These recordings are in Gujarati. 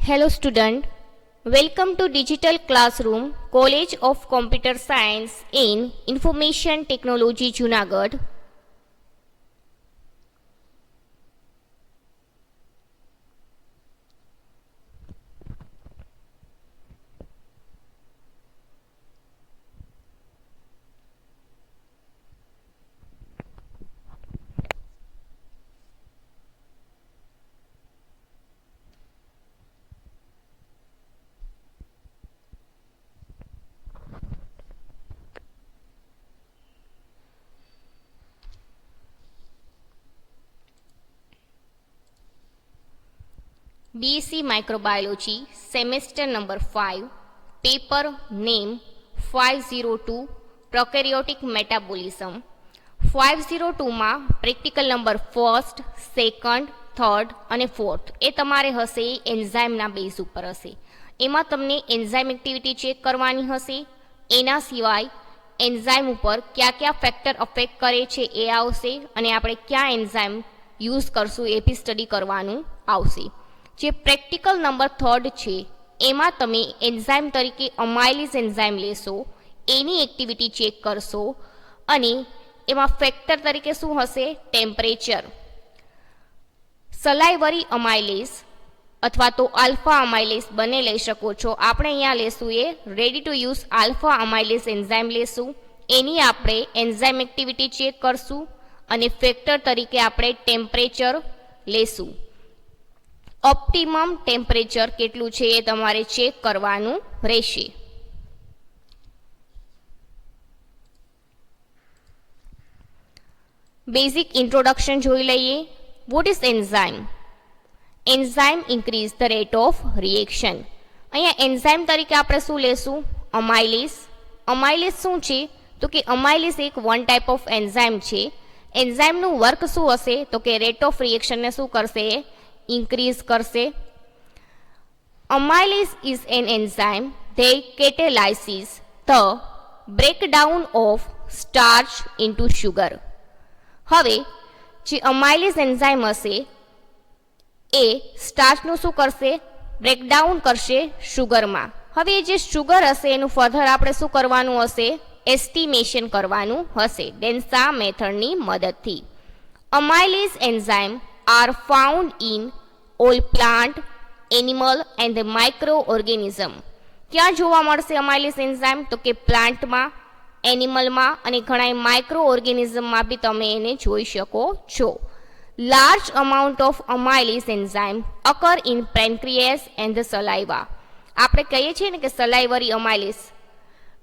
Hello student, welcome to Digital Classroom, College of Computer Science in Information Technology, Junagadh. BSc Microbiology, Semester number 5, Paper name 502, Prokaryotic Metabolism. 502 માં practical number 1st, 2nd, 3rd અને 4th એ તમારે હશે એન્ઝાઇમના બેઝ ઉપર હશે. એમાં તમને એન્ઝાઇમ એક્ટિવિટી ચેક કરવાની હશે. એના સિવાય એન્ઝાઇમ ઉપર કયા ફેક્ટર અફેક્ટ કરે છે એ આવશે અને આપણે કયા એન્ઝાઇમ યુઝ કરશું એ બી સ્ટડી કરવાનું આવશે. જે પ્રેક્ટિકલ નંબર 3rd છે એમાં તમે એન્ઝાઇમ તરીકે અમાઇલેઝ એન્ઝાઇમ લેશો, એની એક્ટિવિટી ચેક કરશો અને એમાં ફેક્ટર તરીકે શું હશે? ટેમ્પરેચર. સલાઇવરી અમાઇલેઝ અથવા તો આલ્ફા અમાઇલેઝ બંને લઈ શકો છો. આપણે અહીંયા લેશું એ ready to use alpha amylase enzyme લેશું. એની આપણે એન્ઝાઇમ એક્ટિવિટી ચેક કરશું અને ફેક્ટર તરીકે આપણે ટેમ્પરેચર લેશું. ઓપ્ટિમમ ટેમ્પરેચર કેટલું છે એ તમારે ચેક કરવાનું રહેશે. બેઝિક ઇન્ટ્રોડક્શન જોઈ લઈએ. What is enzyme? Enzyme increase the rate of reaction. અહીંયા એન્ઝાઇમ તરીકે આપણે શું લેશું? અમાઇલેઝ. અમાઇલેઝ શું છે? તો કે અમાઇલેઝ એક વન ટાઈપ ઓફ એન્ઝાઇમ છે. એન્ઝાઇમનું વર્ક શું હશે? તો કે રેટ ઓફ રિએક્શનને શું કરશે? ઇન્ક્રીઝ કરશે. Amylase is an enzyme that catalyzes the breakdown of starch into sugar. હવે જે અમાઇલેઝ એન્ઝાઇમ હશે એ સ્ટાર્ચનું શું કરશે? બ્રેકડાઉન કરશે શુગરમાં. હવે જે શુગર હશે એનું ફર્ધર આપણે શું કરવાનું હશે? એસ્ટિમેશન કરવાનું હશે ડેન્સા મેથડની મદદથી. અમાઇલેઝ enzyme are found in all plant, animal and the microorganism. ક્યાં જોવા મળશે અમાઇલેઝ એન્ઝાઇમ? તો કે પ્લાન્ટમાં, એનિમલમાં અને ઘણા માઇક્રો ઓર્ગેનિઝમમાં બી તમે એને જોઈ શકો છો. Large amount of amylase enzyme occur in pancreas and the saliva. આપણે કહીએ છીએ ને કે સલાઇવરી અમાઇલેઝ,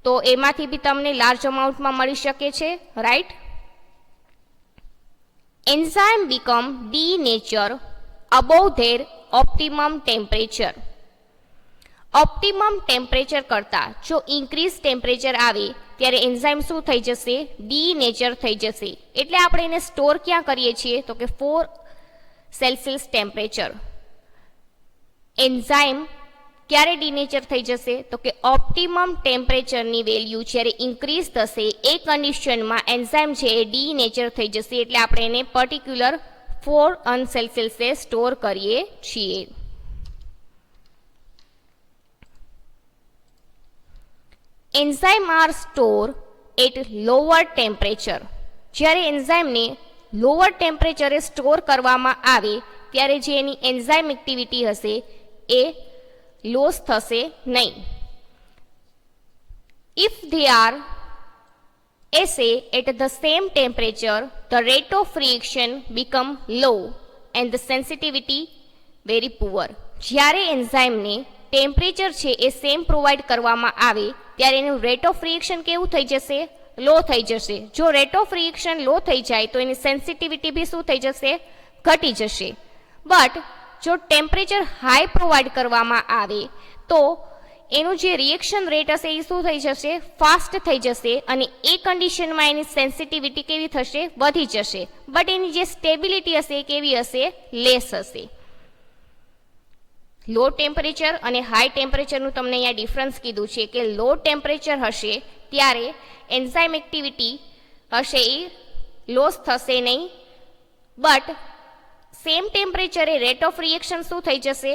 તો એમાંથી બી તમને લાર્જ અમાઉન્ટમાં મળી શકે છે, right? Enzyme become denatured above their optimum temperature. Optimum temperature કરતાં જો ઇન્ક્રીઝ ટેમ્પરેચર આવે ત્યારે એન્ઝાઇમ શું થઈ જશે? ડીનેચર થઈ જશે. એટલે આપણે એને સ્ટોર ક્યાં કરીએ છીએ? તો કે 4 સેલ્સિયસ ટેમ્પરેચર. એન્ઝાઇમ ક્યારે ડીનેચર થઈ જશે? તો કે ઓપ્ટિમમ ટેમ્પરેચરની વેલ્યુ જ્યારે ઇન્ક્રીઝ થશે એ કન્ડિશનમાં એન્ઝાઇમ છે એ ડીનેચર થઈ જશે. એટલે આપણે એને પર્ટિક્યુલર 4 સેલ્સિયસે સ્ટોર કરીએ છીએ. Enzyme are store at lower temperature. જ્યારે એન્ઝાઇમને લોઅર ટેમ્પરેચરે સ્ટોર કરવામાં આવે ત્યારે જે એની એન્ઝાઇમ એક્ટિવિટી હશે એ લોસ થશે નહીં. If they are assay at the same temperature, the rate of reaction become low and the sensitivity very poor. જ્યારે એન્ઝાઇમને ટેમ્પરેચર છે એ સેમ પ્રોવાઈડ કરવામાં આવે ત્યારે એનું રેટ ઓફ રિએક્શન કેવું થઈ જશે? લો થઈ જશે. જો રેટ ઓફ રિએક્શન લો થઈ જાય તો એની સેન્સિટિવિટી બી શું થઈ જશે? ઘટી જશે. બટ જો ટેમ્પરેચર હાઈ પ્રોવાઈડ કરવામાં આવે તો એનું જે રિએક્શન રેટ હશે એ શું થઈ જશે? ફાસ્ટ થઈ જશે અને એ કન્ડિશનમાં એની સેન્સિટિવિટી કેવી થશે? વધી જશે. બટ એની જે સ્ટેબિલિટી હશે એ કેવી હશે? લેસ હશે. લો ટેમ્પરેચર અને હાઈ ટેમ્પરેચરનું તમને અહીંયા ડિફરન્સ કીધું છે કે લો ટેમ્પરેચર હશે ત્યારે એન્ઝાઇમ એક્ટિવિટી હશે એ લોસ થશે નહીં. બટ સેમ ટેમ્પરેચરે રેટ ઓફ રિએક્શન શું થઈ જશે?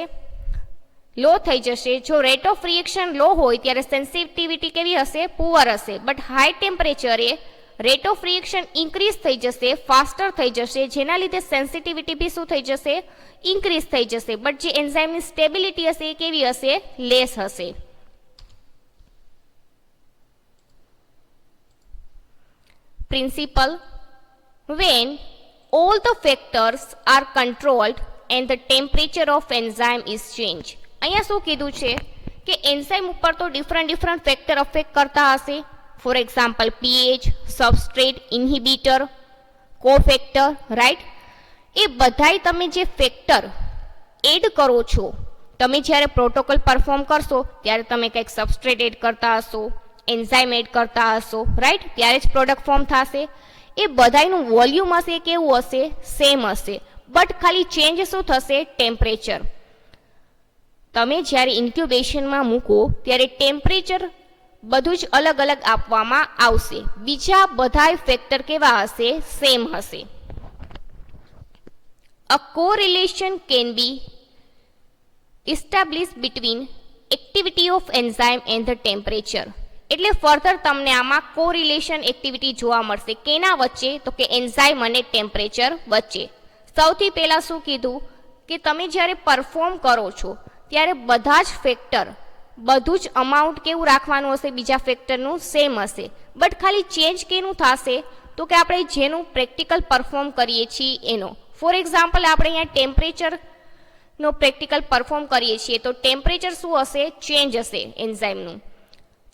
લો થઈ જશે. જો રેટ ઓફ રિએક્શન લો હોય ત્યારે સેન્સિટિવિટી કેવી હશે? પુઅર હશે. બટ હાઈ ટેમ્પરેચરે રેટ ઓફ રિએક્શન ઇન્ક્રીઝ થઈ જશે, ફાસ્ટર થઈ જશે, જેના લીધે સેન્સિટિવિટી બી શું થઈ જશે? ઇન્ક્રીઝ થઈ જશે. બટ જે એન્ઝાઇમની સ્ટેબિલિટી હશે એ કેવી હશે? લેસ હશે. Principle: when all the factors are controlled and the temperature of enzyme is changed. અહીંયા શું કીધું છે કે એન્ઝાઇમ ઉપર તો ડિફરન્ટ ફેક્ટર અફેક્ટ કરતા હશે. For example pH, substrate, inhibitor, cofactor, right? એ બધાય તમે જે ફેક્ટર એડ કરો છો, તમે જ્યારે પ્રોટોકોલ પરફોર્મ કરશો ત્યારે તમે કંઈક સબસ્ટ્રેટ એડ કરતા હશો, એન્ઝાઇમ એડ કરતા હશો, રાઈટ? ત્યારે જ પ્રોડક્ટ ફોર્મ થશે. એ બધાયનું વોલ્યુમ હશે કેવું હશે? સેમ હશે. બટ ખાલી ચેન્જ શું થશે? ટેમ્પરેચર. તમે જ્યારે ઇન્ક્યુબેશનમાં મૂકો ત્યારે ટેમ્પરેચર બધું જ અલગ અલગ આપવામાં આવશે. બીજા બધાય ફેક્ટર કેવા હશે? સેમ હશે. A correlation can be established between activity of enzyme and the temperature. એટલે ફર્ધર તમને આમાં કોરિલેશન એક્ટિવિટી જોવા મળશે. કેના વચ્ચે? તો કે એન્ઝાઇમ અને ટેમ્પરેચર વચ્ચે. સૌથી પહેલા શું કીધું કે તમે જ્યારે પરફોર્મ કરો છો ત્યારે બધા જ ફેક્ટર, બધું જ અમાઉન્ટ કેવું રાખવાનું હશે? બીજા ફેક્ટરનું સેમ હશે. બટ ખાલી ચેન્જ કેનું થશે? તો કે આપણે જેનું પ્રેક્ટિકલ પરફોર્મ કરીએ છીએ એનો. ફોર એક્ઝામ્પલ આપણે અહીંયા ટેમ્પરેચરનો પ્રેક્ટિકલ પરફોર્મ કરીએ છીએ તો ટેમ્પરેચર શું હશે? ચેન્જ હશે એન્ઝાઇમનું.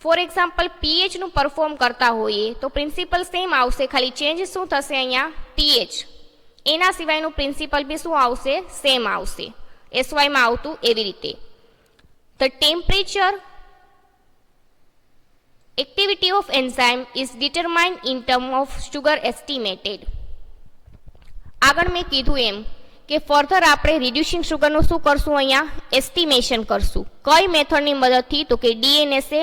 ફોર એક્ઝામ્પલ પીએચનું પરફોર્મ કરતા હોઈએ તો પ્રિન્સિપલ સેમ આવશે, ખાલી ચેન્જ શું થશે? અહીંયા ટીએચ. એના સિવાયનું પ્રિન્સિપલ બી શું આવશે? સેમ આવશે. એસવાયમાં આવતું એવી રીતે. The temperature activity of enzyme is determined in term of sugar estimated. આગળ મેં કીધું એમ કે ફર્ધર આપણે રિડ્યુસિંગ શુગરનું શું કરશું? અહીંયા એસ્ટિમેશન કરશું. કઈ મેથડની મદદથી? તો કે ડીએનએસએ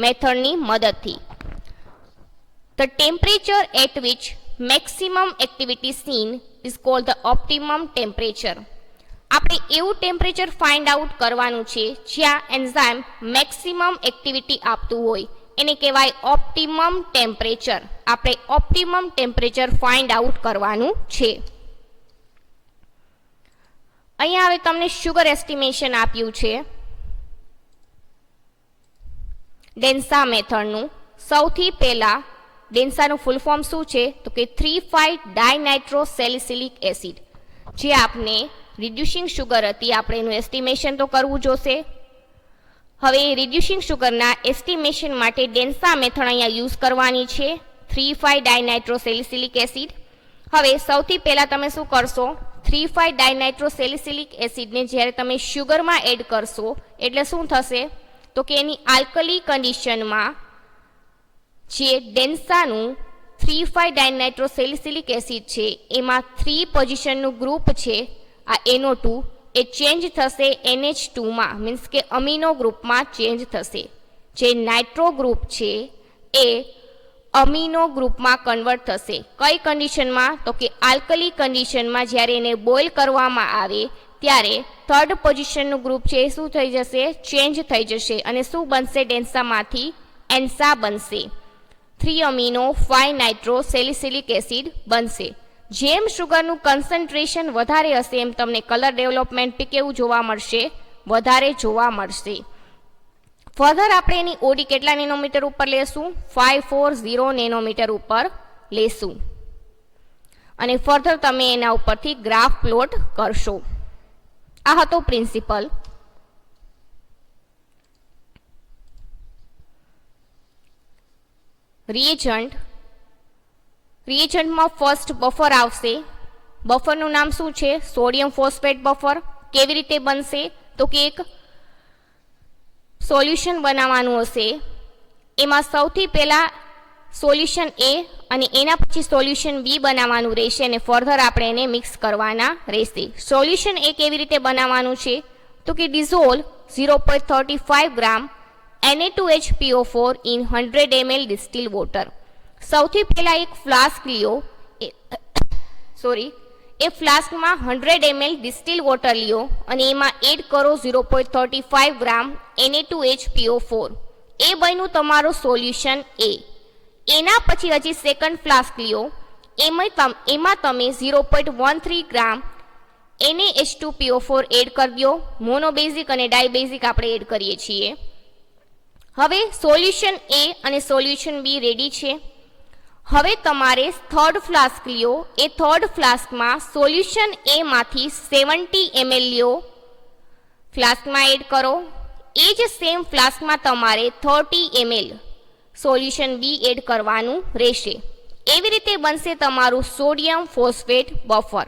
મેથડની મદદથી. The temperature at which maximum activity seen is called the optimum temperature. આપણે એવું ટેમ્પરેચર ફાઇન્ડ આઉટ કરવાનું છે જ્યાં એન્ઝાઇમ મેક્સિમમ એક્ટિવિટી આપતું હોય, એને કહેવાય ઓપ્ટિમમ ટેમ્પરેચર. આપણે ઓપ્ટિમમ ટેમ્પરેચર ફાઇન્ડ આઉટ કરવાનું છે. અહીંયા હવે તમને શુગર એસ્ટિમેશન આપ્યું છે ડેન્સા મેથડનું. સૌથી પહેલા ડેન્સાનું ફૂલ ફોર્મ શું છે? તો કે 3,5-ડાયનાઇટ્રોસેલિસિલિક એસિડ. જે આપને રિડ્યુસિંગ શુગર હતી, આપણે એનું એસ્ટિમેશન તો કરવું જોશે. હવે રિડ્યુસિંગ શુગરના એસ્ટિમેશન માટે ડેન્સા મેથડ અહીંયા યુઝ કરવાની છે, 3,5-ડાયનાઇટ્રોસેલિસિલિક એસિડ. હવે સૌથી પહેલા તમે શું કરશો? 3,5-ડાયનાઇટ્રોસેલિસિલિક એસિડને જ્યારે તમે શુગરમાં એડ કરશો એટલે શું થશે? તો કે એની આલ્કલી કન્ડિશનમાં જે ડેન્સાનું 3,5-ડાયનાઇટ્રોસેલિસિલિક એસિડ છે એમાં 3 પોઝિશનનું ગ્રુપ છે, આ NO2, એ ચેન્જ થશે NH2માં, મીન્સ કે અમીનો ગ્રુપમાં ચેન્જ થશે. જે નાઇટ્રો ગ્રુપ છે એ અમીનો ગ્રુપમાં કન્વર્ટ થશે. કઈ કન્ડિશનમાં? તો કે આલ્કલી કન્ડિશનમાં. જ્યારે એને બોઇલ કરવામાં આવે ત્યારે થર્ડ પોઝિશનનું ગ્રુપ છે એ શું થઈ જશે? ચેન્જ થઈ જશે. અને શું બનશે? ડેન્સામાંથી એન્સા બનશે. 3-amino-5-nitrosalicylate એસિડ બનશે. જેમ શુગરનું કન્સન્ટ્રેશન વધારે હશે એમ તમને કલર ડેવલપમેન્ટ બી કેવું જોવા મળશે? વધારે જોવા મળશે. ફર્ધર આપણે એની ઓડી કેટલા નેનોમીટર ઉપર લેશું? 540 નેનોમીટર ઉપર લેશું. અને ફર્ધર તમે એના ઉપરથી ગ્રાફ પ્લોટ કરશો. આ હતો પ્રિન્સિપલ. રિએજન્ટમાં ફર્સ્ટ બફર આવશે. બફરનું નામ શું છે? Sodium phosphate buffer. કેવી રીતે બનશે? તો કે એક સોલ્યુશન બનાવવાનું હશે. એમાં સૌથી પહેલા સોલ્યુશન એ અને એના પછી સોલ્યુશન બી બનાવવાનું રહેશે અને ફર્ધર આપણે એને મિક્સ કરવાના રહેશે. સોલ્યુશન એ કેવી રીતે બનાવવાનું છે? તો કે dissolve 0.35 gram Na2HPO4 in 100 ml distil water. સૌથી પહેલા એક ફ્લાસ્ક લ્યો, એ ફ્લાસ્કમાં 100 ml ડિસ્ટિલ વોટર લ્યો અને એમાં એડ કરો 0.35 ગ્રામ Na2HPO4. એ બન્યું તમારું સોલ્યુશન એ. એના પછી હજી સેકન્ડ ફ્લાસ્ક લ્યો, એમાં તમે 0.13 ગ્રામ NaH2PO4 એડ કરી દો. મોનોબેઝિક અને ડાયબેઝિક આપણે એડ કરીએ છીએ. હવે સોલ્યુશન એ અને સોલ્યુશન બી રેડી છે. હવે તમારે થર્ડ ફ્લાસ્ક લ્યો, એ થર્ડ ફ્લાસ્કમાં સોલ્યુશન એ માંથી 70 ml લ્યો, ફ્લાસ્કમાં એડ કરો. એ જ સેમ ફ્લાસ્કમાં તમારે 30 ml સોલ્યુશન બી એડ કરવાનું રહેશે. એવી રીતે બનશે તમારું સોડિયમ ફોસ્ફેટ બફર.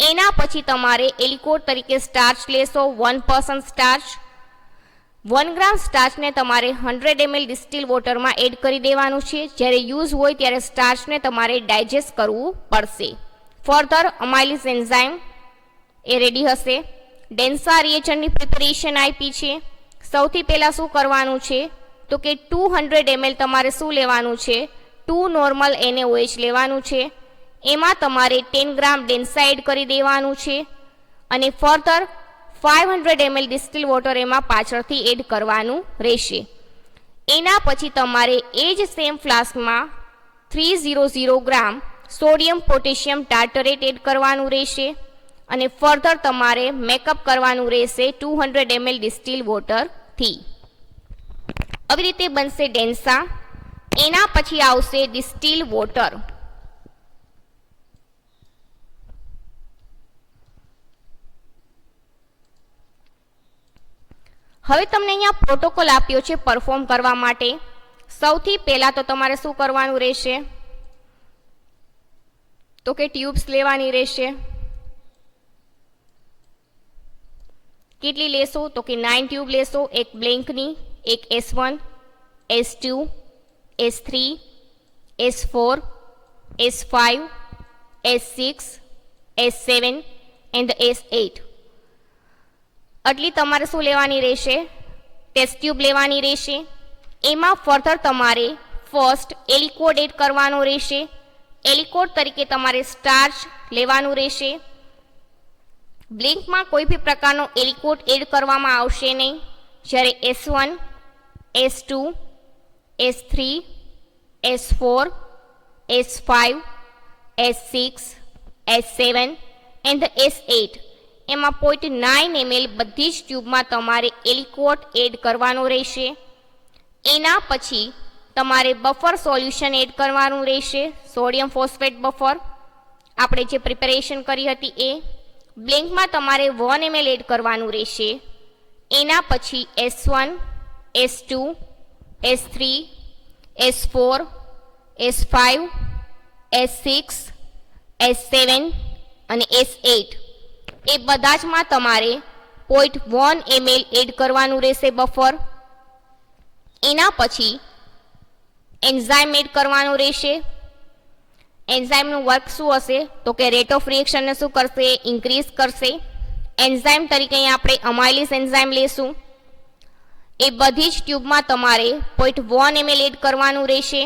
એના પછી તમારે એલિકોટ તરીકે સ્ટાર્ચ લેશો, 1% સ્ટાર્ચ. 1 ગ્રામ સ્ટાર્ચને તમારે 100 ml ડિસ્ટિલ વોટરમાં એડ કરી દેવાનું છે. જ્યારે યુઝ હોય ત્યારે સ્ટાર્ચને તમારે ડાયજેસ્ટ કરવું પડશે. ફર્ધર અમાઇલિસ એન્ઝાઇમ એ રેડી હશે. ડેન્સા રિએજન્ટની પ્રિપેરેશન આપી છે. સૌથી પહેલાં શું કરવાનું છે તો કે 200 ml તમારે શું લેવાનું છે, 2 નોર્મલ NaOH લેવાનું છે. એમાં તમારે 10 ગ્રામ ડેન્સા એડ કરી દેવાનું છે અને ફર્ધર 500 ml ડિસ્ટિલ વોટર એમાં પાછળથી એડ કરવાનું રહેશે. એના પછી તમારે એ જ સેમ ફ્લાસ્કમાં 300 ગ્રામ સોડિયમ પોટેશિયમ ટાર્ટરેટ એડ કરવાનું રહેશે અને ફર્ધર તમારે મેકઅપ કરવાનું રહેશે 200 ml ડિસ્ટિલ વોટરથી. આવી રીતે બનશે ડેન્સા. એના પછી આવશે ડિસ્ટિલ વોટર. હવે તમને અહીંયા પ્રોટોકોલ આપ્યો છે પરફોર્મ કરવા માટે. સૌથી પહેલાં તો તમારે શું કરવાનું રહેશે તો કે ટ્યુબ્સ લેવાની રહેશે. કેટલી લેશો તો કે 9 ટ્યુબ લેશો, એક બ્લેન્કની, એક S1, S2, S3, S4, S5, S6, S7 and S8. આટલી તમારે શું લેવાની રહેશે, ટેસ્ટ ટ્યુબ લેવાની રહેશે. એમાં ફર્ધર તમારે ફર્સ્ટ એલિકોડ એડ કરવાનો રહેશે. એલિકોડ તરીકે તમારે સ્ટાર્ચ લેવાનું રહેશે. બ્લિંકમાં કોઈ બી પ્રકારનો એલિકોડ એડ કરવામાં આવશે નહીં. જ્યારે S1, S2, S3, S4, S5, S6, S7 and S8 એમાં 0.9 ml બધી જ ટ્યુબમાં તમારે એલિકોટ એડ કરવાનો રહેશે. એના પછી તમારે બફર સોલ્યુશન એડ કરવાનું રહેશે, સોડિયમ ફોસ્ફેટ બફર આપણે જે પ્રિપેરેશન કરી હતી એ. બ્લેન્કમાં તમારે 1 ml એડ કરવાનું રહેશે. એના પછી S1, S2, S3, S4, S5, S6, S7 અને S8 એ બધા જમાં તમારે 0.1 ml એડ કરવાનું રહેશે બફર. એના પછી એન્ઝાઇમ એડ કરવાનું રહેશે. એન્ઝાઇમનું વર્ક શું હશે તો કે રેટ ઓફ રિએક્શનને શું કરશે, ઇન્ક્રીઝ કરશે. એન્ઝાઇમ તરીકે અહીંયા આપણે અમાઇલિસ એન્ઝાઇમ લેશું. એ બધી જ ટ્યુબમાં તમારે 0.1 ml એડ કરવાનું રહેશે.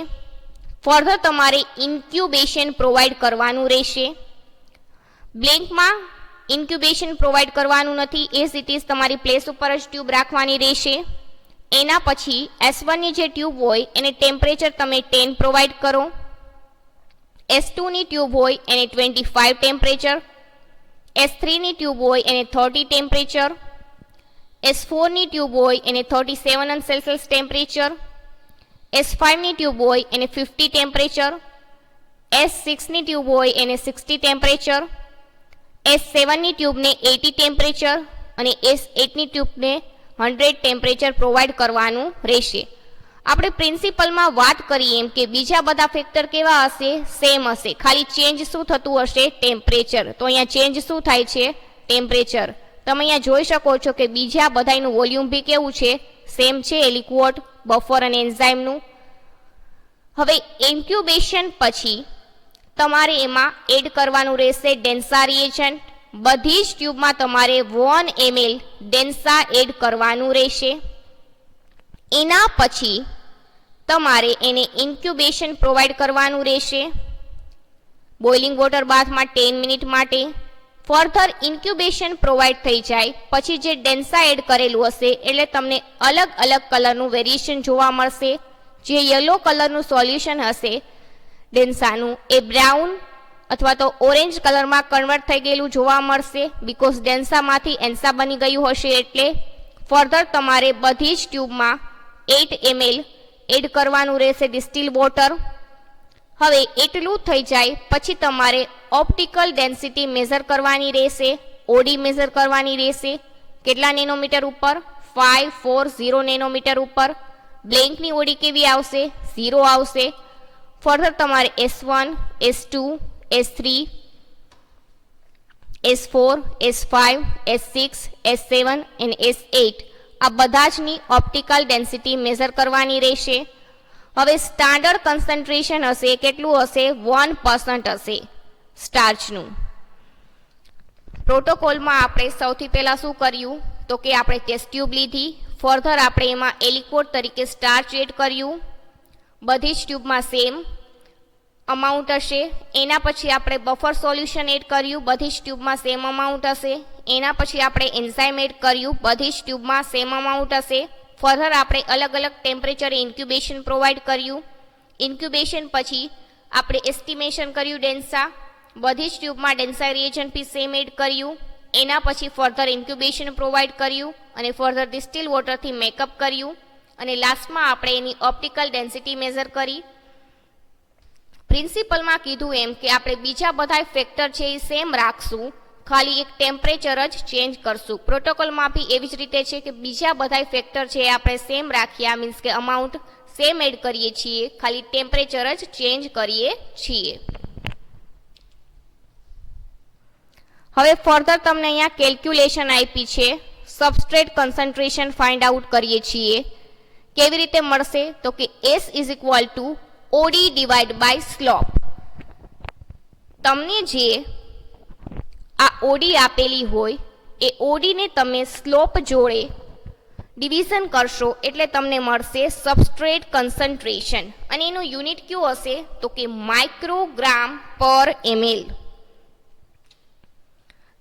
ફર્ધર તમારે ઇન્ક્યુબેશન પ્રોવાઈડ કરવાનું રહેશે. બ્લેન્કમાં ઇન્ક્યુબેશન પ્રોવાઈડ કરવાનું નથી, એ સિટીઝ તમારી પ્લેસ ઉપર જ ટ્યુબ રાખવાની રહેશે. એના પછી S1ની જે ટ્યુબ હોય એને ટેમ્પરેચર તમે 10 પ્રોવાઈડ કરો. S2ની ટ્યુબ હોય એને 25 ટેમ્પરેચર. S3ની ટ્યુબ હોય એને 30 ટેમ્પરેચર. S4ની ટ્યુબ હોય એને 37 સેલ્સિયસ ટેમ્પરેચર. S5ની ટ્યુબ હોય એને 50 ટેમ્પરેચર. S6ની ટ્યુબ હોય એને 60 ટેમ્પરેચર. S7ની ટ્યુબને 80 ટેમ્પરેચર અને S8ની ટ્યુબને 100 ટેમ્પરેચર પ્રોવાઈડ કરવાનું રહેશે. આપણે પ્રિન્સિપલમાં વાત કરીએ એમ કે બીજા બધા ફેક્ટર કેવા હશે, સેમ હશે, ખાલી ચેન્જ શું થતું હશે, ટેમ્પરેચર. તો અહીંયા ચેન્જ શું થાય છે, ટેમ્પરેચર. તમે અહીંયા જોઈ શકો છો કે બીજા બધાનું વોલ્યુમ બી કેવું છે, સેમ છે, એલિક્વોટ, બફર અને એન્ઝાઇમનું. હવે ઇન્ક્યુબેશન પછી તમારે એમાં એડ કરવાનું રહેશે ડેન્સા રિએજન્ટ. બધી જ ટ્યુબમાં તમારે 1 ml ડેન્સા એડ કરવાનું રહેશે. એના પછી તમારે એને ઇન્ક્યુબેશન પ્રોવાઈડ કરવાનું રહેશે. બોઇલિંગ વોટર બાથમાં 10 મિનિટ માટે. ફર્ધર ઇન્ક્યુબેશન પ્રોવાઈડ થઈ જાય પછી જે ડેન્સા એડ કરેલું હશે એટલે તમને અલગ અલગ કલરનું વેરિએશન જોવા મળશે. જે યલો કલરનું સોલ્યુશન હશે ડેન્સાનું એ બ્રાઉન અથવા તો ઓરેન્જ કલરમાં કન્વર્ટ થઈ ગયેલું જોવા મળશે, બીકોઝ ડેન્સામાંથી એન્સા બની ગયું હશે. એટલે ફર્ધર તમારે બધી જ ટ્યુબમાં 8 ml એડ કરવાનું રહેશે ડિસ્ટિલ વોટર. હવે એટલું થઈ જાય પછી તમારે ઓપ્ટિકલ ડેન્સિટી મેઝર કરવાની રહેશે, ઓડી મેઝર કરવાની રહેશે. કેટલા નેનોમીટર ઉપર? 540 નેનોમીટર ઉપર. બ્લેન્કની ઓડી કેવી આવશે? 0 આવશે. ફર્ધર તમારે S1, S2, S3, S4, S5, S6, S7 અને S8 આ બધા જની ઓપ્ટિકલ ડેન્સિટી મેઝર કરવાની રહેશે. હવે સ્ટાન્ડર્ડ કન્સન્ટ્રેશન હશે કેટલું હશે? 1% હશે સ્ટાર્ચનું. પ્રોટોકોલમાં આપણે સૌથી પહેલાં શું કર્યું તો કે આપણે ટેસ્ટ ટ્યુબ લીધી. ફર્ધર આપણે એમાં એલિક્વોડ તરીકે સ્ટાર્ચ એડ કર્યું. બધી જ ટ્યુબમાં સેમ અમાઉન્ટ હશે. એના પછી આપણે બફર સોલ્યુશન એડ કર્યું, બધી જ ટ્યુબમાં સેમ અમાઉન્ટ હશે. એના પછી આપણે એન્ઝાઇમ એડ કર્યું, બધી જ ટ્યુબમાં સેમ અમાઉન્ટ હશે. ફર્ધર આપણે અલગ અલગ ટેમ્પરેચરે ઇન્ક્યુબેશન પ્રોવાઈડ કર્યું. ઇન્ક્યુબેશન પછી આપણે એસ્ટિમેશન કર્યું ડેન્સા, બધી જ ટ્યુબમાં ડેન્સા રિએજન્ટ બી સેમ એડ કર્યું. એના પછી ફર્ધર ઇન્ક્યુબેશન પ્રોવાઈડ કર્યું અને ફર્ધર ડિસ્ટિલ વોટરથી મેકઅપ કર્યું અને લાસ્ટમાં આપણે એની ઓપ્ટિકલ ડેન્સિટી મેઝર કરી. પ્રિન્સિપલમાં કીધું એમ કે આપણે બીજા બધા ફેક્ટર છે એ સેમ રાખશું, ખાલી એક ટેમ્પરેચર જ ચેન્જ કરશું. પ્રોટોકોલમાં બી એવી જ રીતે છે કે બીજા બધા ફેક્ટર છે આપણે સેમ રાખ્યા, મીન્સ કે અમાઉન્ટ સેમ એડ કરીએ છીએ, ખાલી ટેમ્પરેચર જ ચેન્જ કરીએ છીએ. હવે ફર્ધર તમને અહીંયા કેલ્ક્યુલેશન આપી છે. સબસ્ટ્રેટ કન્સન્ટ્રેશન ફાઇન્ડ આઉટ કરીએ છીએ. કેવી રીતે મળશે તો કે S is equal to OD divide by slope. તમને જે આ ઓડી આપેલી હોય એ ઓડીને તમે સ્લોપ જોડે ડિવિઝન કરશો એટલે તમને મળશે સબસ્ટ્રેટ કન્સન્ટ્રેશન અને એનું યુનિટ કયું હશે તો કે માઇક્રોગ્રામ પર ml.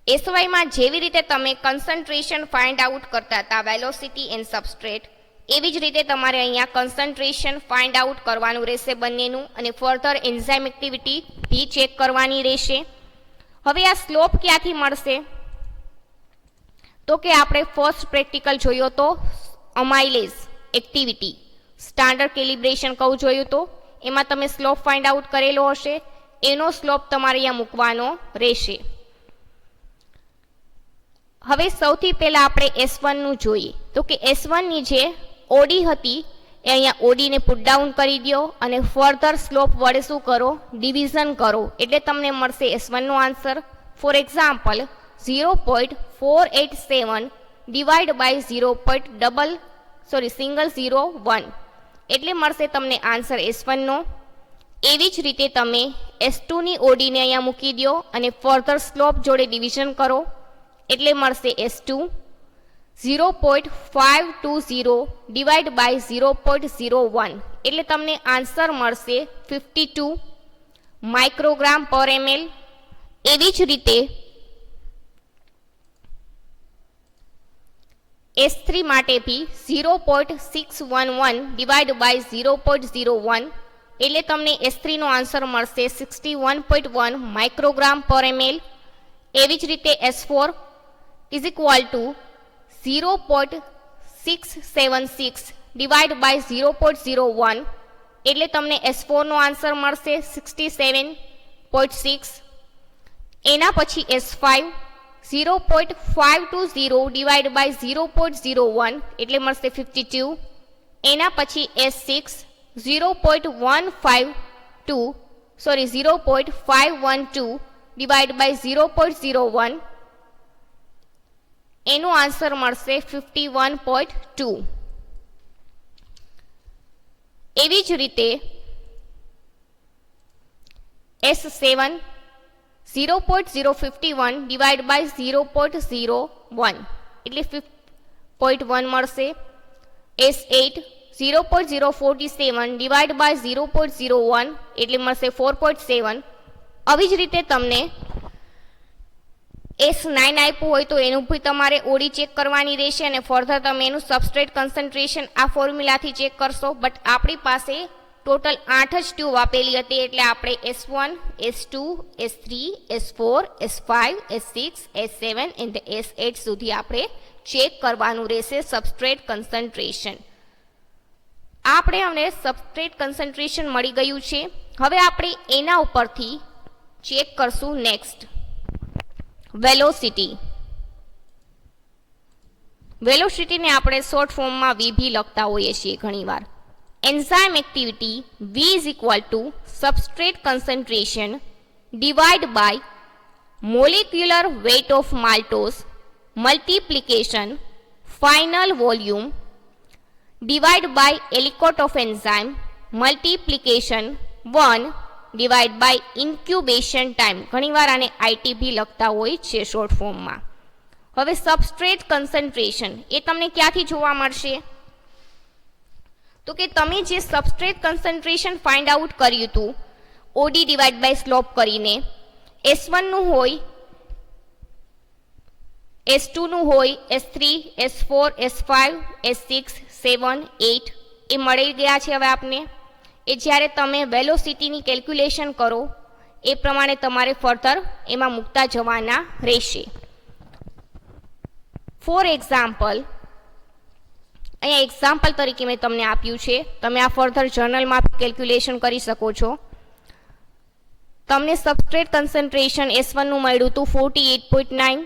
SYમાં જેવી રીતે તમે કન્સન્ટ્રેશન ફાઇન્ડ આઉટ કરતા હતા વેલોસિટી એન્ડ સબસ્ટ્રેટ, એવી જ રીતે તમારે અહીંયા કન્સન્ટ્રેશન ફાઇન્ડ આઉટ કરવાનું રહેશે બંનેનું અને ફર્ધર એન્ઝાઇમ એક્ટિવિટી બી ચેક કરવાની રહેશે. હવે આ સ્લોપ ક્યાંથી મળશે તો કે આપણે ફર્સ્ટ પ્રેક્ટિકલ જોયો તો અમાઇલેઝ એક્ટિવિટી સ્ટાન્ડર્ડ કેલિબ્રેશન કહું જોયું તો એમાં તમે સ્લોપ ફાઇન્ડ આઉટ કરેલો હશે, એનો સ્લોપ તમારે અહીંયા મૂકવાનો રહેશે. હવે સૌથી પહેલા આપણે S1 નું જોઈએ તો કે S1 ની જે ઓડી હતી એ અહીંયા ઓડીને પુટ ડાઉન કરી દો અને ફર્ધર સ્લોપ વડે શું કરો? ડિવિઝન કરો એટલે તમને મળશે S1 નો answer. For example 0.487 divide by 0.01 એટલે મળશે તમને આન્સર S1 નો. એવી જ રીતે તમે S2 ની ઓડીને અહીંયા મૂકી દો અને ફર્ધર સ્લોપ જોડે ડિવિઝન કરો એટલે મળશે S2. 0.520 ડિવાઈડ બાય 0.01 એટલે તમને આન્સર મળશે 52 માઇક્રોગ્રામ પર ml. એવી જ રીતે S3 માટે બી 0.611 ડિવાઈડ બાય 0.01 એટલે તમને S3 નો આન્સર મળશે 61.1 માઇક્રોગ્રામ પર ml. એવી જ રીતે S4 is equal to 0.676 divide by 0.01 એટલે તમને S4 નો આન્સર મળશે 67.6. એના પછી S5 0.520 ડિવાઈડ બાય 0.01 એટલે મળશે 52. એના પછી S6 0.512 ડિવાઈડ બાય 0.01 એનું આન્સર મળશે 51.2. એવી જ રીતે S7 0.051 ડિવાઈડ બાય 0.01 એટલે 0.1 મળશે. S8 0.047 ડિવાઈડ બાય 0.01 એટલે મળશે 4.7. આવી જ રીતે તમને S9 આપ્યું હોય તો એનું भी તમારે ઓડી ચેક કરવાની રહેશે અને ફર્ધર તમે એનું સબસ્ટ્રેટ કન્સન્ટ્રેશન આ ફોર્મ્યુલાથી ચેક કરશો. બટ આપણી પાસે ટોટલ 8 જ ટ્યુબ આપેલી હતી એટલે આપણે S1, S2, S3, S4, S5, S6, S7 અને S8 સુધી આપણે ચેક કરવાનું રહેશે સબસ્ટ્રેટ કન્સન્ટ્રેશન. આપણે અમને સબસ્ટ્રેટ કન્સન્ટ્રેશન મળી ગયું છે. હવે આપણે એના ઉપરથી ચેક કરશું નેક્સ્ટ વેલોસિટી. વેલોસિટીને આપણે શોર્ટ ફોર્મમાં VB લખતા હોઈએ છીએ ઘણીવાર. Enzyme activity V is equal to substrate concentration divided by molecular weight of maltose multiplication final volume divided by alicot of enzyme multiplication 1 divided by incubation time. ઘણીવાર આને ITB લખતા હોય છે શોર્ટ ફોર્મમાં. હવે સબસ્ટ્રેટ કન્સન્ટ્રેશન એ તમને ક્યાંથી જોવા મળશે? તો કે તમે જે સબસ્ટ્રેટ કન્સન્ટ્રેશન ફાઇન્ડ આઉટ કર્યું હતું OD ડિવાઇડ બાય સ્લોપ કરીને, S1 નું હોય, S2 નું હોય, S3, S4, S5, S6, 7, 8 એ મળી ગયા છે. હવે આપને એ જ્યારે તમે વેલોસિટીની કેલ્ક્યુલેશન કરો એ પ્રમાણે તમારે ફર્ધર એમાં મૂકતા જવાના રહેશે. ફોર એક્ઝામ્પલ, અહીંયા એક્ઝામ્પલ તરીકે મેં તમને આપ્યું છે, તમે આ ફર્ધર જર્નલમાં કેલ્ક્યુલેશન કરી શકો છો. તમને સબસ્ટ્રેટ કન્સન્ટ્રેશન S1 નું મળ્યું હતું 48.9,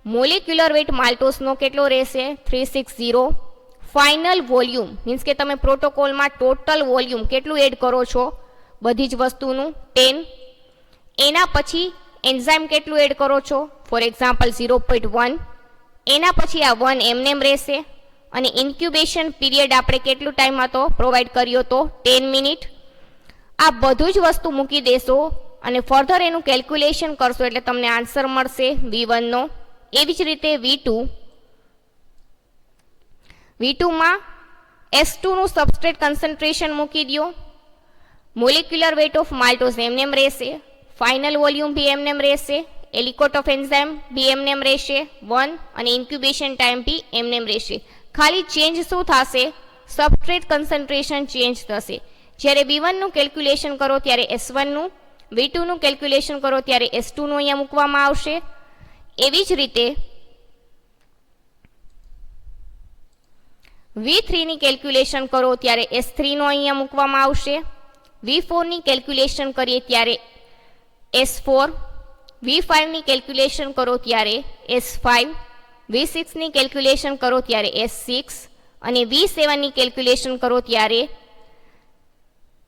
મોલેક્યુલર વેટ માલ્ટોસનો કેટલો રહેશે 360, ફાઇનલ વોલ્યુમ મીન્સ કે તમે પ્રોટોકોલમાં ટોટલ વોલ્યુમ કેટલું એડ કરો છો બધી જ વસ્તુનું 10, એના પછી એન્ઝાઇમ કેટલું એડ કરો છો ફોર એક્ઝામ્પલ 0.1, એના પછી આ 1 એમનેમ રહેશે અને ઇન્ક્યુબેશન પીરિયડ આપણે કેટલું ટાઈમ હતો પ્રોવાઈડ કર્યો તો 10 મિનિટ. આ બધું જ વસ્તુ મૂકી દેશો અને ફર્ધર એનું કેલ્ક્યુલેશન કરશો એટલે તમને આન્સર મળશે V1 નો. એવી જ રીતે V2માં S2 નું સબસ્ટ્રેટ કન્સન્ટ્રેશન મૂકી દો, મોલેક્યુલર વેટ ઓફ માલ્ટોઝ એમનેમ રહેશે, ફાઇનલ વોલ્યુમ બી એમનેમ રહેશે, એલિકોટ ઓફ એન્ઝાઇમ બી એમનેમ રહેશે 1 અને ઇન્ક્યુબેશન ટાઈમ બી એમનેમ રહેશે. ખાલી ચેન્જ શું થશે? સબસ્ટ્રેટ કન્સન્ટ્રેશન ચેન્જ થશે. જ્યારે V1 નું કેલ્ક્યુલેશન કરો ત્યારે S1 નું, V2 નું કેલ્ક્યુલેશન કરો ત્યારે S2 નું અહીંયા મૂકવામાં આવશે. એવી જ રીતે V3 ની કેલ્ક્યુલેશન કરો ત્યારે S3 નો અહીંયા મૂકવામાં આવશે. V4 ની કેલ્ક્યુલેશન કરીએ ત્યારે S4, V5 ની કેલ્ક્યુલેશન કરો ત્યારે S5, V6 ની કેલ્ક્યુલેશન કરો ત્યારે S6 અને V7 ની કેલ્ક્યુલેશન કરો ત્યારે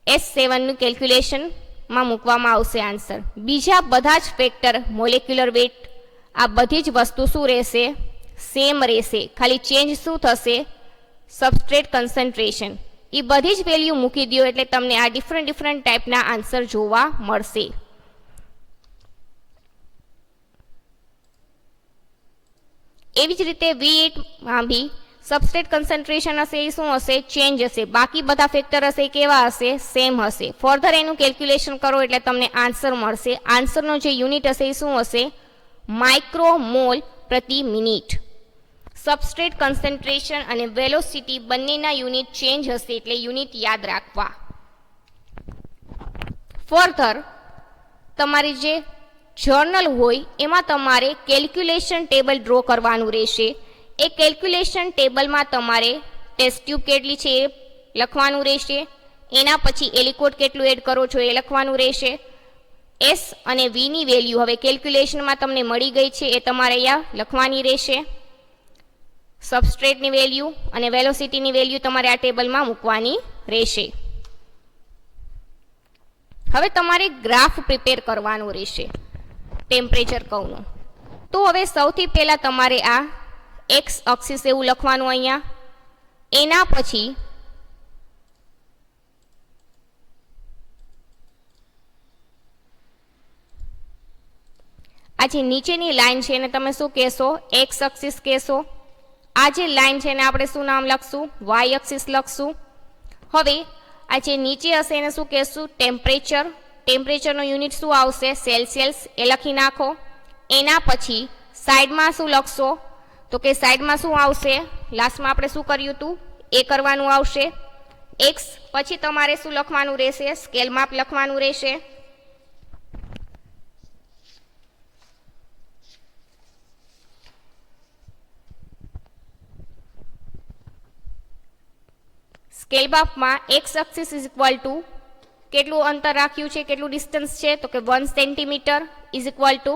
S7 નું કેલ્ક્યુલેશનમાં મૂકવામાં આવશે આન્સર. બીજા બધા જ ફેક્ટર મોલેક્યુલર વેટ આ બધી જ વસ્તુ શું રહેશે? સેમ રહેશે. ખાલી ચેન્જ શું થશે? Substrate concentration. એ બધી જ વેલ્યુ મૂકી દો એટલે તમને આ ડિફરન્ટ ટાઈપના આન્સર જોવા મળશે. એવી જ રીતે V8માં બી સબસ્ટ્રેટ કન્સન્ટ્રેશન હશે એ શું હશે? ચેન્જ હશે. બાકી બધા ફેક્ટર હશે કેવા હશે? સેમ હશે. ફર્ધર એનું કેલ્ક્યુલેશન કરો એટલે તમને આન્સર મળશે. આન્સરનો જે યુનિટ હશે એ શું હશે? માઇક્રોમોલ પ્રતિ મિનિટ. સબસ્ટ્રેટ કન્સન્ટ્રેશન અને વેલોસિટી બંનેના યુનિટ ચેન્જ હશે એટલે યુનિટ યાદ રાખવા. ફર્ધર તમારી જે જર્નલ હોય એમાં તમારે કેલ્ક્યુલેશન ટેબલ ડ્રો કરવાનું રહેશે. એ કેલ્ક્યુલેશન ટેબલમાં તમારે ટેસ્ટ ટ્યુબ કેટલી છે એ લખવાનું રહેશે. એના પછી એલિકોટ કેટલું એડ કરો છો એ લખવાનું રહેશે. S અને V ની વેલ્યુ હવે કેલ્ક્યુલેશનમાં તમને મળી ગઈ છે એ તમારે અહીંયા લખવાની રહેશે. સબસ્ટ્રેટની વેલ્યુ અને વેલોસિટીની વેલ્યુ તમારે આ ટેબલમાં મૂકવાની રહેશે. હવે તમારે ગ્રાફ પ્રિપેર કરવાનું રહેશે ટેમ્પરેચર કર્વનું. તો હવે સૌથી પહેલા તમારે આ X એક્સિસ એવું લખવાનું અહીંયા. એના પછી આ જે નીચેની લાઈન છે એને તમે શું કહેશો? X એક્સિસ કહેશો. આ જે લાઈન છે એને આપણે શું નામ લખશું? Y એક્સિસ લખશું. હવે આ જે નીચે હશે એને શું કહેશું? ટેમ્પરેચર. ટેમ્પરેચરનો યુનિટ શું આવશે? સેલ્સિયસ, એ લખી નાખો. એના પછી સાઈડમાં શું લખશો? તો કે સાઈડમાં શું આવશે? લાસ્ટમાં આપણે શું કર્યું હતું એ કરવાનું આવશે. એક્સ પછી તમારે શું લખવાનું રહેશે? સ્કેલ માપ લખવાનું રહેશે. સ્કેલ માપમાં x axis is equal two કેટલું અંતર રાખ્યું છે, કેટલું ડિસ્ટન્સ છે? તો કે 1 સેન્ટીમીટર ઇઝ ઇક્વલ ટુ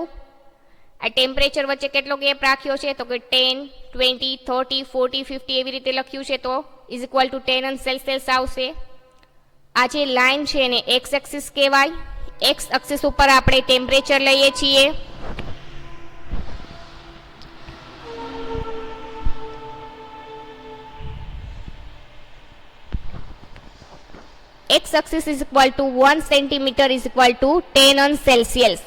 આ ટેમ્પરેચર વચ્ચે કેટલો ગેપ રાખ્યો છે? તો કે 10, 20, 30, 40, 50 એવી રીતે લખ્યું છે, તો ઇઝ ઇક્વલ ટુ 10 સેલ્સિયસ આવશે. આ જે લાઇન છે એને એક્સ એક્સિસ કહેવાય. એક્સ એક્સિસ ઉપર આપણે ટેમ્પરેચર લઈએ છીએ. X axis is equal to 1 centimetre is equal to 10 Celsius.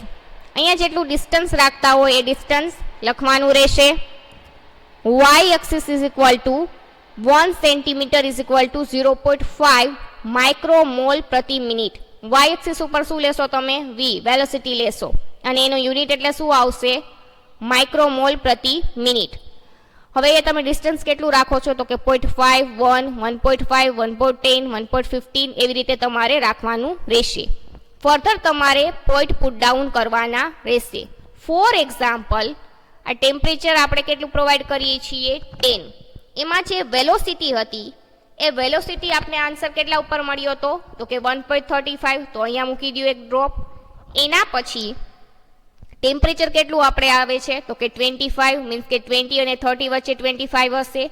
અહીંયા જેટલું ડિસ્ટન્સ રાખતા હોય એ ડિસ્ટન્સ લખવાનું રહેશે. Y axis is equal to 1 centimetre is equal to 0.5 micromole પ્રતિ મિનિટ. વાય એક્સિસ ઉપર શું લેશો તમે? વી, વેલોસિટી લેશો, અને એનો યુનિટ એટલે શું આવશે? માઇક્રોમોલ પ્રતિ મિનિટ. હવે એ તમે ડિસ્ટન્સ કેટલું રાખો છો? તો કે 0.5, 1, 1.5, 1.10, 1.15 એવી રીતે તમારે રાખવાનું રહેશે. ફર્ધર તમારે પોઈન્ટ પુટ ડાઉન કરવાના રહેશે. ફોર એક્ઝામ્પલ, આ ટેમ્પરેચર આપણે કેટલું પ્રોવાઈડ કરીએ છીએ? 10. એમાં જે વેલોસિટી હતી એ વેલોસિટી આપણે આન્સર કેટલા ઉપર મળ્યો હતો? તો કે 1.35. તો અહીંયા મૂકી દો એક ડ્રોપ. એના પછી ટેમ્પરેચર કેટલું આપણે આવે છે? તો કે 25, મીન્સ કે 20 અને 30 વચ્ચે 25 હશે.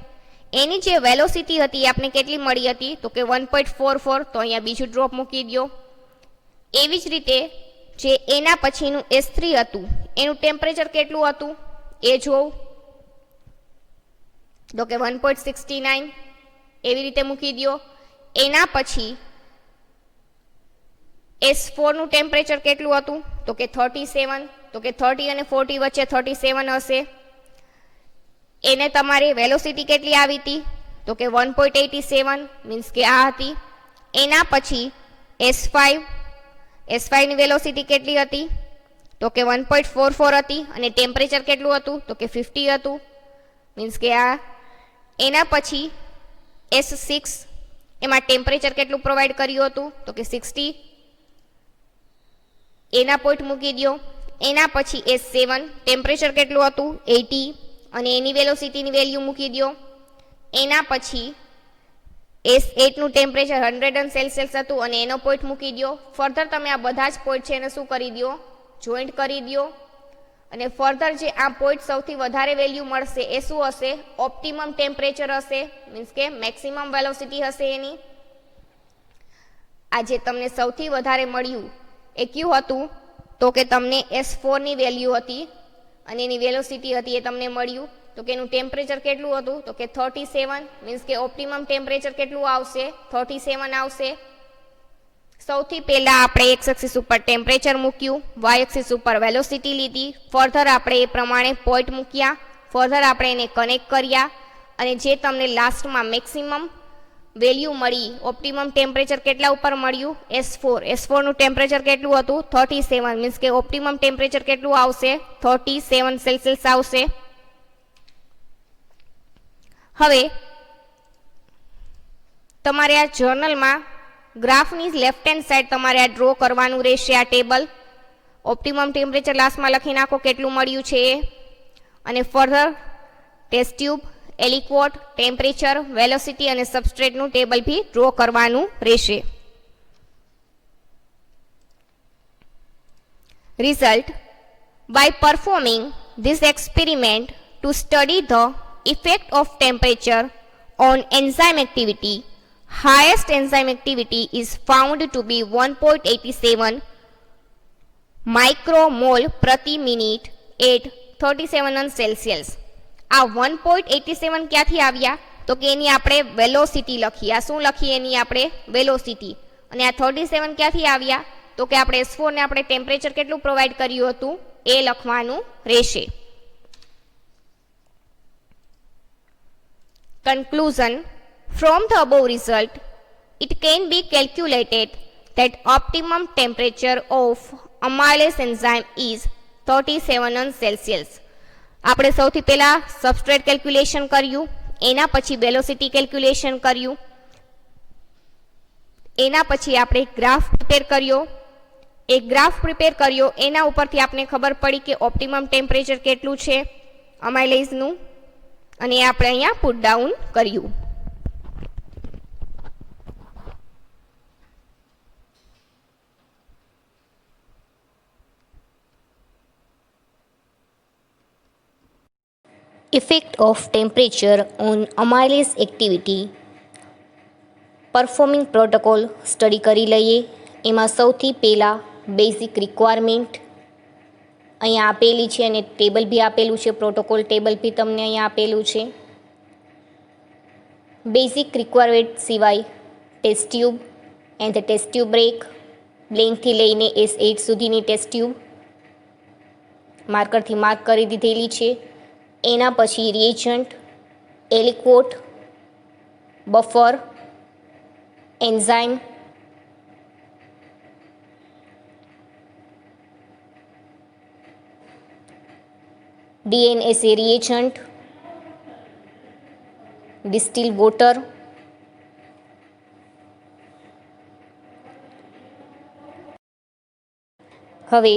એની જે વેલોસિટી હતી આપણે કેટલી મળી હતી? તો કે 1.44. તો અહીંયા બીજું ડ્રોપ મૂકી દો. એવી જ રીતે જે એના પછીનું S3 હતું એનું ટેમ્પરેચર કેટલું હતું એ જોઉં. તો કે 1.69 એવી રીતે મૂકી દો. એના પછી S4 નું ટેમ્પરેચર કેટલું હતું? તો કે 37. તો કે 30 અને 40 વચ્ચે 37 હશે. એને તમારે વેલોસિટી કેટલી આવી હતી? તો કે 1.87, મીન્સ કે આ હતી. એના પછી S5 ની વેલોસિટી કેટલી હતી? તો કે 1.44 હતી, અને ટેમ્પરેચર કેટલું હતું? તો કે 50 હતું, મીન્સ કે આ. એના પછી S6 એમાં ટેમ્પરેચર કેટલું પ્રોવાઈડ કર્યું હતું? તો કે 60. એના પોઈન્ટ મૂકી દો. એના પછી S7 ટેમ્પરેચર કેટલું હતું? 80, અને એની વેલોસિટીની વેલ્યુ મૂકી દો. એના પછી S8 નું ટેમ્પરેચર 100 સેલ્સિયસ હતું, અને એનો પોઈન્ટ મૂકી દો. ફર્ધર તમે આ બધા જ પોઈન્ટ છે એને શું કરી દો? જોઈન્ટ કરી દો. અને ફર્ધર જે આ પોઈન્ટ સૌથી વધારે વેલ્યુ મળશે એ શું હશે? ઓપ્ટિમમ ટેમ્પરેચર હશે, મીન્સ કે મેક્સિમમ વેલોસિટી હશે એની. આ જે તમને સૌથી વધારે મળ્યું એ કયું હતું? તો કે તમને S4 ની વેલ્યુ હતી અને એની વેલોસિટી હતી એ તમને મળ્યું. તો કે એનું ટેમ્પરેચર કેટલું હતું? તો કે 37, મીન્સ કે ઓપ્ટિમમ ટેમ્પરેચર કેટલું આવશે? 37 આવશે. સૌથી પહેલા આપણે એક્સ એક્સિસ ઉપર ટેમ્પરેચર મૂક્યું, વાય એક્સિસ ઉપર વેલોસિટી લીધી, ફર્ધર આપણે એ પ્રમાણે પોઈન્ટ મૂક્યા, ફર્ધર આપણે એને કનેક્ટ કર્યા, અને જે તમને લાસ્ટમાં મેક્સિમમ વેલ્યુ મળી, ઓપ્ટિમમ ટેમ્પરેચર કેટલા ઉપર મળ્યું? S4 નું ટેમ્પરેચર કેટલું હતું? 37, મીન્સ કે ઓપ્ટિમમ ટેમ્પરેચર કેટલું આવશે? 37 સેલ્સિયસ આવશે. હવે તમારે આ જર્નલમાં ગ્રાફની લેફ્ટ હેન્ડ સાઈડ તમારે આ ડ્રો કરવાનું રહેશે. આ ટેબલ ઓપ્ટિમમ ટેમ્પરેચર લાસ્ટમાં લખી નાખો કેટલું મળ્યું છે એ, અને further test tube, aliquot, temperature, velocity અને સબસ્ટ્રેટનું ટેબલ ભી ડ્રો કરવાનું રહેશે. Result: by performing this experiment to study the effect of temperature on enzyme activity, highest enzyme activity is found to be 1.87 micromole પ્રતિ મિનિટ at 37 Celsius. આ 1.87 ક્યાંથી આવ્યા? તો કે એની આપણે વેલોસિટી લખી. આ શું લખી? એની આપણે વેલોસિટી. અને આ 37 ક્યાંથી આવ્યા? તો કે આપણે S4 ને આપણે ટેમ્પરેચર કેટલું પ્રોવાઈડ કર્યું હતું એ લખવાનું રહેશે. Conclusion: from the above result, it can be calculated that optimum temperature of amylase enzyme is 37 Celsius. આપણે સૌથી પહેલા સબસ્ટ્રેટ કેલ્ક્યુલેશન કર્યું, એના પછી વેલોસિટી કેલ્ક્યુલેશન કર્યું, એના પછી આપણે ગ્રાફ પ્રિપેર કર્યો. એક ગ્રાફ પ્રિપેર કર્યો એના ઉપરથી આપણે ખબર પડી કે ઓપ્ટિમમ ટેમ્પરેચર કેટલું છે અમાઇલેઝનું, અને એ આપણે અહીંયા પુટ ડાઉન કર્યું. Effect of temperature on amylase activity. Performing protocol study કરી લઈએ. એમાં સૌથી પહેલાં બેઝિક રિક્વાયરમેન્ટ અહીંયા આપેલી છે અને ટેબલ બી આપેલું છે, પ્રોટોકોલ ટેબલ બી તમને અહીંયા આપેલું છે. બેઝિક રિક્વાયરમેન્ટ સિવાય test tube and the test tube break, બ્લેન્કથી લઈને S8 સુધીની ટેસ્ટ ટ્યુબ માર્કરથી માર્ક કરી દીધેલી છે. એના પછી reagent, aliquot, buffer, enzyme, DNSA reagent, distil water, હવે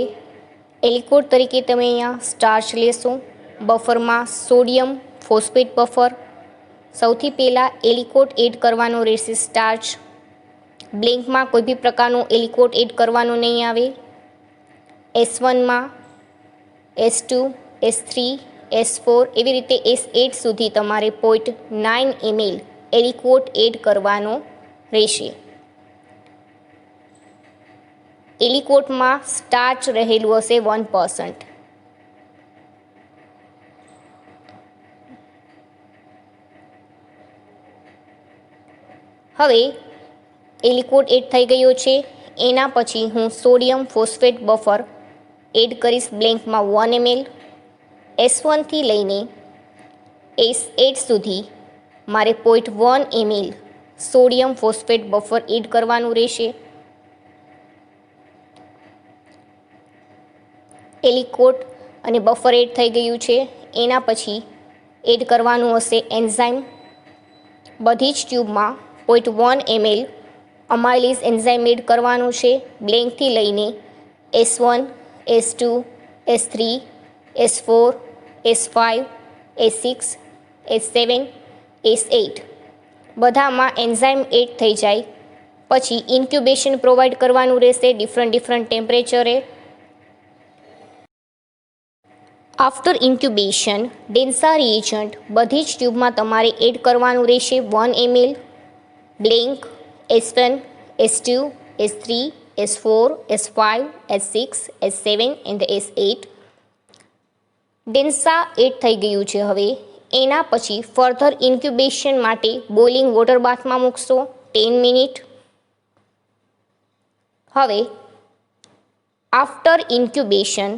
એલિક્વોટ તરીકે તમે અહીંયા સ્ટાર્ચ લેશો. બફરમાં સોડિયમ ફોસ્ફેટ બફર. સૌથી પહેલાં એલિક્વોટ એડ કરવાનો રહેશે સ્ટાર્ચ. બ્લેન્કમાં કોઈ બી પ્રકારનું એલિક્વોટ એડ કરવાનું નહીં આવે. S1માં S2, S3, S4 એવી રીતે S8 સુધી તમારે 0.9 ml એલિક્વોટ એડ કરવાનો રહેશે. એલિક્વોટમાં સ્ટાર્ચ રહેલું હશે 1%. હવે એલિક્વોટ એડ થઈ ગયો છે. એના પછી હું સોડિયમ ફોસ્ફેટ બફર એડ કરીશ બ્લેન્કમાં 1 ml. S1થી લઈને S8 સુધી મારે 0.1 ml sodium phosphate buffer add કરવાનું રહેશે. એલિક્વોટ અને બફર એડ થઈ ગયું છે. એના પછી એડ કરવાનું હશે એન્ઝાઇમ. બધી જ ટ્યુબમાં 0.1 ml અમાઇલેઝ એન્ઝાઇમ એડ કરવાનું છે. બ્લેન્કથી લઈને S1, S2, S3, S4, S5, S6, S7, S8 બધામાં એન્ઝાઇમ એડ થઈ જાય પછી ઇન્ક્યુબેશન પ્રોવાઈડ કરવાનું રહેશે ડિફરન્ટ ટેમ્પરેચરે. આફ્ટર ઇન્ક્યુબેશન ડેન્સા રિએજન્ટ બધી જ ટ્યુબમાં તમારે એડ કરવાનું રહેશે 1 ml. Blank S1, S2, S3, S4, S5, S6, S7 and S8 DNSA add થઈ ગયું છે. હવે એના પછી ફર્ધર ઇન્ક્યુબેશન માટે બોઇલિંગ વોટર બાથમાં મૂકશો 10 મિનિટ. હવે આફ્ટર ઇન્ક્યુબેશન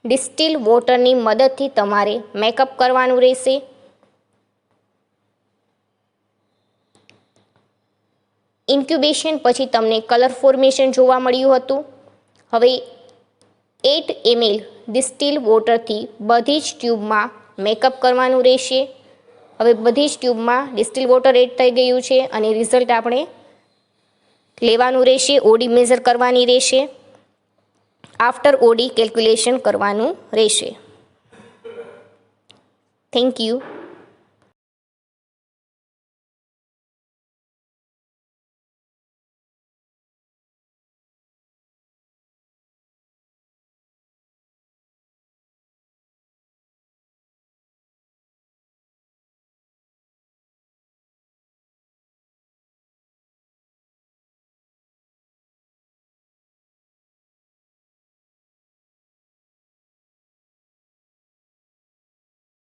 ડિસ્ટિલ વોટરની મદદથી તમારે મેકઅપ કરવાનું રહેશે. ઇન્ક્યુબેશન પછી તમને કલર ફોર્મેશન જોવા મળ્યું હતું. હવે 8 ml ડિસ્ટિલ વોટરથી બધી જ ટ્યુબમાં મેકઅપ કરવાનું રહેશે. હવે બધી જ ટ્યુબમાં ડિસ્ટિલ વોટર એડ થઈ ગયું છે અને રિઝલ્ટ આપણે લેવાનું રહેશે. ઓડી મેઝર કરવાની રહેશે. આફ્ટર ઓડી કેલ્ક્યુલેશન કરવાનું રહેશે. Thank you.